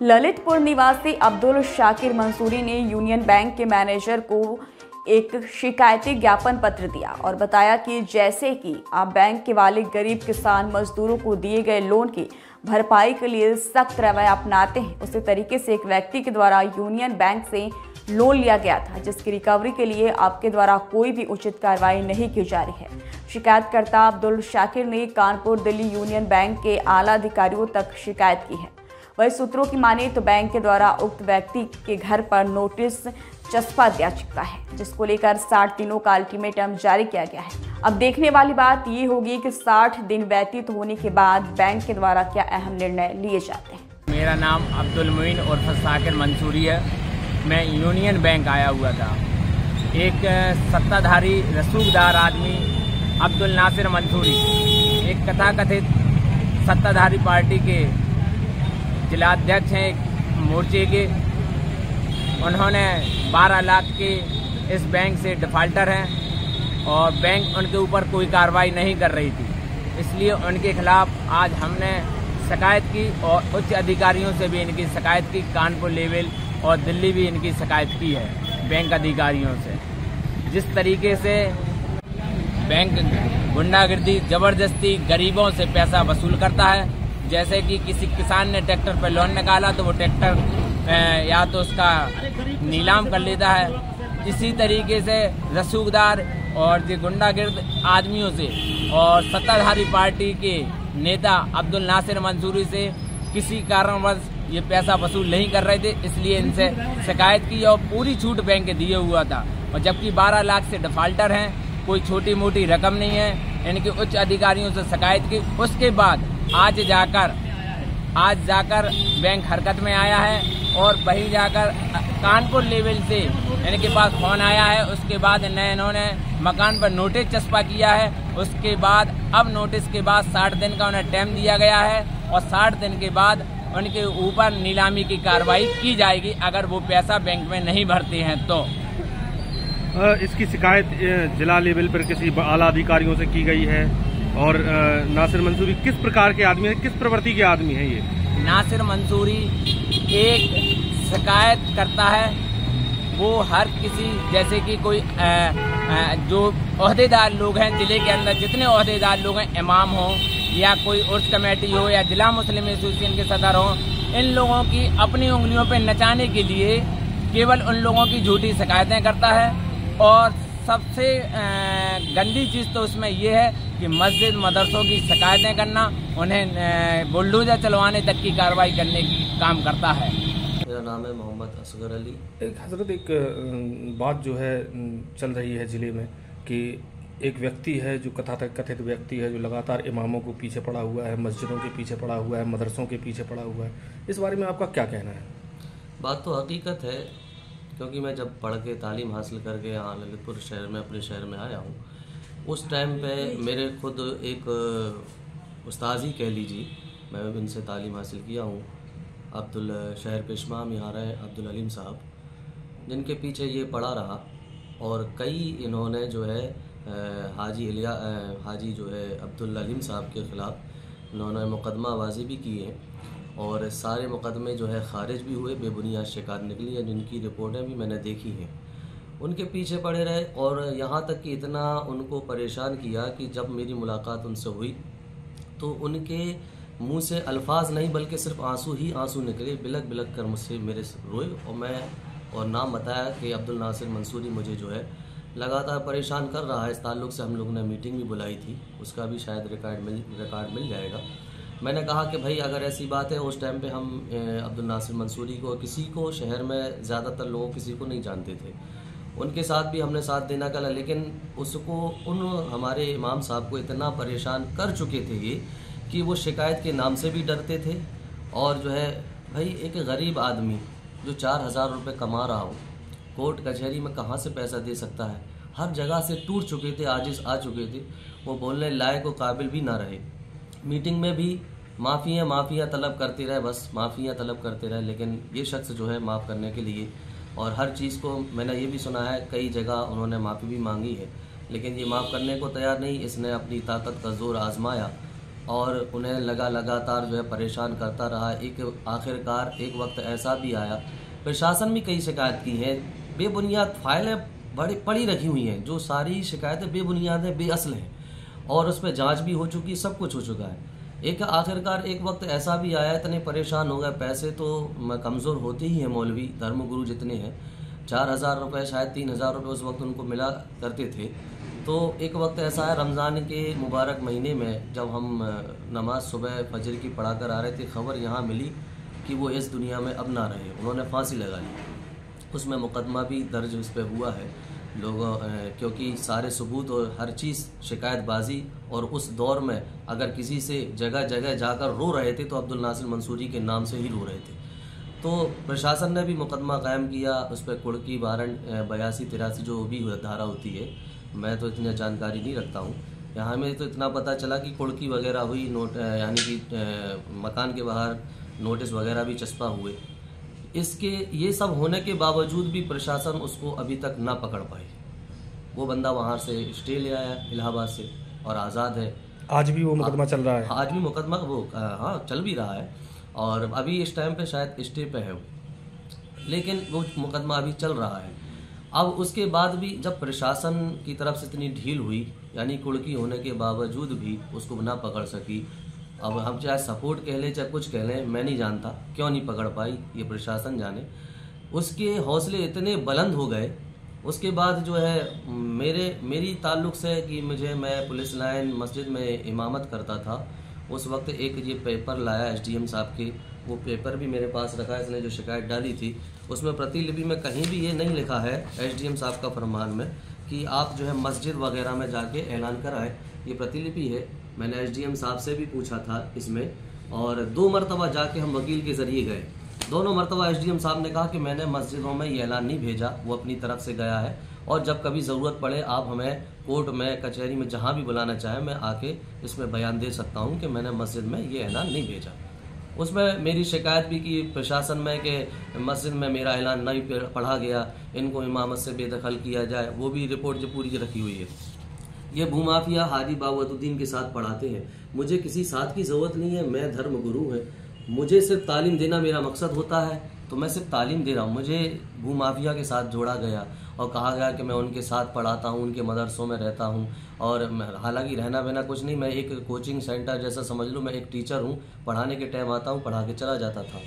ललितपुर निवासी अब्दुल शाकिर मंसूरी ने union bank के मैनेजर को एक शिकायती ज्ञापन पत्र दिया और बताया कि जैसे कि आप बैंक के वाले गरीब किसान मजदूरों को दिए गए लोन की भरपाई के लिए सख्त रवैया अपनाते हैं, उसी तरीके से एक व्यक्ति के द्वारा यूनियन बैंक से लोन लिया गया था, जिसकी रिकवरी के लिए आपके द्वारा कोई भी उचित कार्रवाई नहीं की जा रही है। शिकायतकर्ता अब्दुल शाकिर ने कानपुर दिल्ली यूनियन बैंक के आला अधिकारियों तक शिकायत की है। वही सूत्रों की माने तो बैंक के द्वारा उक्त व्यक्ति के घर पर नोटिस चस्पा दिया चुका है, जिसको लेकर 60 दिनों का अल्टीमेटम जारी किया गया है। अब देखने वाली बात ये होगी कि 60 दिन व्यतीत होने के बाद बैंक के द्वारा क्या अहम निर्णय लिए जाते हैं। मेरा नाम अब्दुल मुइन उर्फ शाकिर मंसूरी है। मैं यूनियन बैंक आया हुआ था। एक सत्ताधारी रसूखदार आदमी अब्दुल नासिर मंसूरी, एक तथाकथित सत्ताधारी पार्टी के जिलाध्यक्ष हैं एक मोर्चे के, उन्होंने 12 लाख के इस बैंक से डिफाल्टर हैं और बैंक उनके ऊपर कोई कार्रवाई नहीं कर रही थी, इसलिए उनके खिलाफ आज हमने शिकायत की और उच्च अधिकारियों से भी इनकी शिकायत की। कानपुर लेवल और दिल्ली भी इनकी शिकायत की है बैंक अधिकारियों से। जिस तरीके से बैंक गुंडागर्दी ज़बरदस्ती गरीबों से पैसा वसूल करता है, जैसे कि किसी किसान ने ट्रैक्टर पर लोन निकाला तो वो ट्रैक्टर या तो उसका नीलाम कर लेता है। इसी तरीके से रसूखदार और जो गुंडागर्द आदमियों से और सत्ताधारी पार्टी के नेता अब्दुल नासिर मंसूरी से किसी कारणवश ये पैसा वसूल नहीं कर रहे थे, इसलिए इनसे शिकायत की और पूरी छूट बैंक के दिए हुआ था। और जबकि 12 लाख से डिफाल्टर हैं, कोई छोटी मोटी रकम नहीं है। इनके उच्च अधिकारियों से शिकायत की, उसके बाद आज जाकर बैंक हरकत में आया है और वहीं जाकर कानपुर लेवल से इनके पास फोन आया है। उसके बाद इन्होंने मकान पर नोटिस चस्पा किया है। उसके बाद अब नोटिस के बाद 60 दिन का उन्हें टाइम दिया गया है और 60 दिन के बाद उनके ऊपर नीलामी की कार्रवाई की जाएगी अगर वो पैसा बैंक में नहीं भरते हैं तो। इसकी शिकायत जिला लेवल पर किसी आला अधिकारियों से की गई है और नासिर मंसूरी किस प्रकार के आदमी है, किस प्रवृत्ति के आदमी है ये? नासिर मंसूरी एक शिकायत करता है, वो हर किसी जैसे कि कोई जो ओहदेदार लोग हैं जिले के अंदर, जितने ओहदेदार लोग हैं, इमाम हो या कोई उर्स कमेटी हो या जिला मुस्लिम एसोसिएशन के सदर हो, इन लोगों की अपनी उंगलियों पर नचाने के लिए केवल उन लोगों की झूठी शिकायतें करता है। और सबसे गंदी चीज़ तो उसमें ये है कि मस्जिद मदरसों की शिकायतें करना, उन्हें बुलडोजर चलवाने तक की कार्रवाई करने की काम करता है। मेरा नाम है मोहम्मद असगर अली। हजरत, एक बात जो है चल रही है ज़िले में कि एक व्यक्ति है जो कथित व्यक्ति है जो लगातार इमामों को पीछे पड़ा हुआ है, मस्जिदों के पीछे पड़ा हुआ है, मदरसों के पीछे पड़ा हुआ है। इस बारे में आपका क्या कहना है? बात तो हकीकत है, क्योंकि मैं जब पढ़ के तालीम हासिल करके यहाँ ललितपुर शहर में अपने शहर में आया हूँ, उस टाइम पे मेरे खुद एक उस्ताद ही कह लीजिए, मैं इनसे तालीम हासिल किया हूँ। अब्दुल शहर पेशमाम यहाँ रहे अब्दुल अलीम साहब, जिनके पीछे ये पड़ा रहा और कई इन्होंने जो है हाजी जो है अब्दुल अलीम साहब के ख़िलाफ़ इन्होंने मुकदमाबाजी भी की है और सारे मुकदमे जो है ख़ारिज भी हुए, बेबुनियाद शिकायत निकली है, जिनकी रिपोर्टें भी मैंने देखी हैं। उनके पीछे पड़े रहे और यहाँ तक कि इतना उनको परेशान किया कि जब मेरी मुलाकात उनसे हुई तो उनके मुंह से अल्फाज नहीं बल्कि सिर्फ आंसू ही आंसू निकले। बिलक बिलक कर मुझसे मेरे रोए और नाम बताया कि अब्दुल नासिर मंसूरी मुझे जो है लगातार परेशान कर रहा है। इस ताल्लुक़ से हम लोगों ने मीटिंग भी बुलाई थी, उसका भी शायद रिकॉर्ड मिल जाएगा। मैंने कहा कि भाई अगर ऐसी बात है, उस टाइम पे हम अब्दुल नासिर मंसूरी को किसी को शहर में ज़्यादातर लोग किसी को नहीं जानते थे, उनके साथ भी हमने साथ देना कहा, लेकिन उसको उन हमारे इमाम साहब को इतना परेशान कर चुके थे ये कि वो शिकायत के नाम से भी डरते थे। और जो है भाई एक गरीब आदमी जो 4000 रुपये कमा रहा हो, कोर्ट कचहरी में कहाँ से पैसा दे सकता है, हर जगह से टूट चुके थे, आजिज़ आ चुके थे, वो बोलने लायक व काबिल भी ना रहे। मीटिंग में भी माफ़ियाँ तलब करते रहे, बस माफ़ियाँ तलब करते रहे, लेकिन ये शख्स जो है माफ़ करने के लिए और हर चीज़ को मैंने ये भी सुना है कई जगह उन्होंने माफ़ी भी मांगी है, लेकिन ये माफ़ करने को तैयार नहीं। इसने अपनी ताकत का जोर आजमाया और उन्हें लगातार जो है परेशान करता रहा। आखिरकार एक वक्त ऐसा भी आया, प्रशासन भी कई शिकायत की हैं, बेबुनियाद फाइलें बड़ी पड़ी रखी हुई हैं, जो सारी शिकायतें बेबुनियाद हैं, बेअसल हैं, और उस पर जाँच भी हो चुकी, सब कुछ हो चुका है। आखिरकार एक वक्त ऐसा भी आया, इतने परेशान हो गए, पैसे तो कमज़ोर होते ही हैं, मौलवी धर्मगुरु जितने हैं, 4,000 रुपये शायद 3,000 रुपये उस वक्त उनको मिला करते थे। तो एक वक्त ऐसा है, रमज़ान के मुबारक महीने में जब हम नमाज सुबह फजर की पढ़ा कर आ रहे थे, खबर यहाँ मिली कि वो इस दुनिया में अब ना रहे, उन्होंने फांसी लगा ली। उसमें मुकदमा भी दर्ज इस पर हुआ है लोगों, क्योंकि सारे सबूत और हर चीज़ शिकायतबाजी, और उस दौर में अगर किसी से जगह जगह जाकर रो रहे थे तो अब्दुल नासिर मंसूरी के नाम से ही रो रहे थे। तो प्रशासन ने भी मुकदमा कायम किया, उस पर कुड़की वारंट 82-83 जो भी धारा होती है, मैं तो इतनी जानकारी नहीं रखता हूँ। यहाँ में तो इतना पता चला कि कुड़की वगैरह हुई, यानी कि मकान के बाहर नोटिस वगैरह भी चस्पा हुए। ये सब होने के बावजूद भी प्रशासन उसको अभी तक ना पकड़ पाई। वो बंदा वहाँ से स्टे ले आया इलाहाबाद से और आज़ाद है। आज भी वो मुकदमा चल रहा है? आज भी मुकदमा वो चल भी रहा है, और अभी इस टाइम पे शायद स्टे पे है वो, लेकिन वो मुकदमा अभी चल रहा है। अब उसके बाद भी जब प्रशासन की तरफ से इतनी ढील हुई, यानी कुड़की होने के बावजूद भी उसको ना पकड़ सकी, अब हम चाहे सपोर्ट कह लें चाहे कुछ कह लें, मैं नहीं जानता क्यों नहीं पकड़ पाई, ये प्रशासन जाने। उसके हौसले इतने बुलंद हो गए। उसके बाद जो है मेरी ताल्लुक़ से कि मैं पुलिस लाइन मस्जिद में इमामत करता था, उस वक्त एक ये पेपर लाया SDM साहब के, वो पेपर भी मेरे पास रखा है। इसने जो शिकायत डाली थी उसमें प्रतिलिपि में कहीं भी ये नहीं लिखा है SDM साहब का फरमान में कि आप जो है मस्जिद वगैरह में जाके ऐलान कराएं। ये प्रतिलिपि है, मैंने SDM साहब से भी पूछा था इसमें, और 2 मरतबा जाके हम वकील के ज़रिए गए। दोनों मरतबा SDM साहब ने कहा कि मैंने मस्जिदों में ये ऐलान नहीं भेजा, वो अपनी तरफ से गया है, और जब कभी ज़रूरत पड़े आप हमें कोर्ट में, कचहरी में, जहाँ भी बुलाना चाहें, मैं आके इसमें बयान दे सकता हूँ कि मैंने मस्जिद में ये ऐलान नहीं भेजा। उसमें मेरी शिकायत भी की प्रशासन में कि मस्जिद में मेरा ऐलान नहीं पढ़ा गया, इनको इमामत से बेदखल किया जाए, वो भी रिपोर्ट जो पूरी रखी हुई है। ये भूमाफिया हाजी बावतुद्दीन के साथ पढ़ाते हैं, मुझे किसी साथ की ज़रूरत नहीं है, मैं धर्म गुरु है, मुझे सिर्फ तालीम देना मेरा मकसद होता है, तो मैं सिर्फ तालीम दे रहा हूँ। मुझे भूमाफिया के साथ जोड़ा गया और कहा गया कि मैं उनके साथ पढ़ाता हूँ, उनके मदरसों में रहता हूँ, और हालांकि रहना बहना कुछ नहीं, मैं एक कोचिंग सेंटर जैसा समझ लो, मैं एक टीचर हूँ, पढ़ाने के टाइम आता हूँ, पढ़ा के चला जाता था।